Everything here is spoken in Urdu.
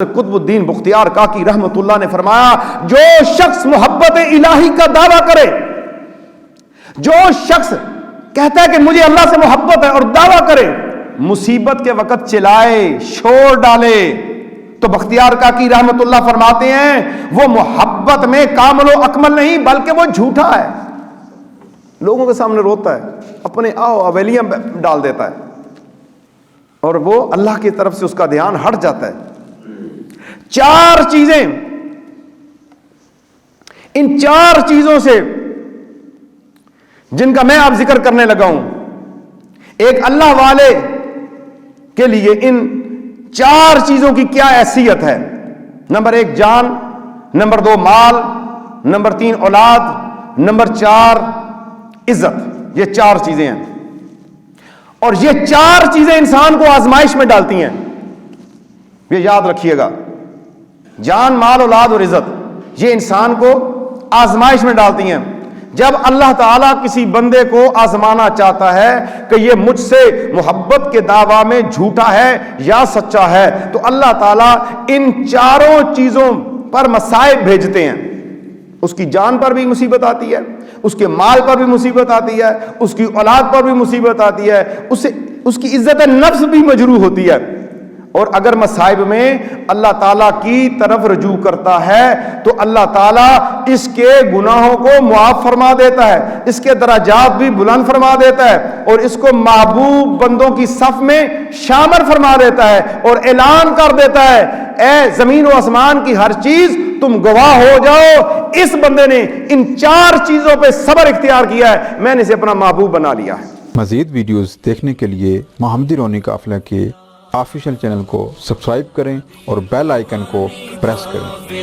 قطب الدین بختیار کاکی رحمت اللہ نے فرمایا، جو شخص محبت الہی کا دعویٰ کرے، جو شخص کہتا ہے کہ مجھے اللہ سے محبت ہے اور دعویٰ کرے، مصیبت کے وقت چلائے، شور ڈالے، تو بختیار کاکی رحمت اللہ فرماتے ہیں وہ محبت میں کامل و اکمل نہیں بلکہ وہ جھوٹا ہے۔ لوگوں کے سامنے روتا ہے، اپنے اویلیاں ڈال دیتا ہے، اور وہ اللہ کی طرف سے اس کا دھیان ہٹ جاتا ہے۔ چار چیزیں، ان چار چیزوں سے جن کا میں آپ ذکر کرنے لگا ہوں، ایک اللہ والے کے لیے ان چار چیزوں کی کیا حیثیت ہے۔ نمبر ایک جان، نمبر دو مال، نمبر تین اولاد، نمبر چار عزت۔ یہ چار چیزیں ہیں، اور یہ چار چیزیں انسان کو آزمائش میں ڈالتی ہیں، یہ یاد رکھیے گا۔ جان، مال، اولاد اور عزت، یہ انسان کو آزمائش میں ڈالتی ہیں۔ جب اللہ تعالیٰ کسی بندے کو آزمانا چاہتا ہے کہ یہ مجھ سے محبت کے دعویٰ میں جھوٹا ہے یا سچا ہے، تو اللہ تعالیٰ ان چاروں چیزوں پر مصائب بھیجتے ہیں۔ اس کی جان پر بھی مصیبت آتی ہے، اس کے مال پر بھی مصیبت آتی ہے، اس کی اولاد پر بھی مصیبت آتی ہے، اس کی عزت نفس بھی مجروح ہوتی ہے۔ اور اگر مصائب میں اللہ تعالیٰ کی طرف رجوع کرتا ہے تو اللہ تعالیٰ اس کے گناہوں کو معاف فرما دیتا ہے، اس کے درجات بھی بلند فرما دیتا ہے، اور اس کو محبوب بندوں کی صف میں شامل فرما دیتا ہے، اور اعلان کر دیتا ہے، اے زمین و آسمان کی ہر چیز تم گواہ ہو جاؤ، اس بندے نے ان چار چیزوں پہ صبر اختیار کیا ہے، میں نے اسے اپنا محبوب بنا لیا ہے۔ مزید ویڈیوز دیکھنے کے لیے محمدی رونی قافلہ کے آفیشیل چینل کو سبسکرائب کریں اور بیل آئیکن کو پریس کریں۔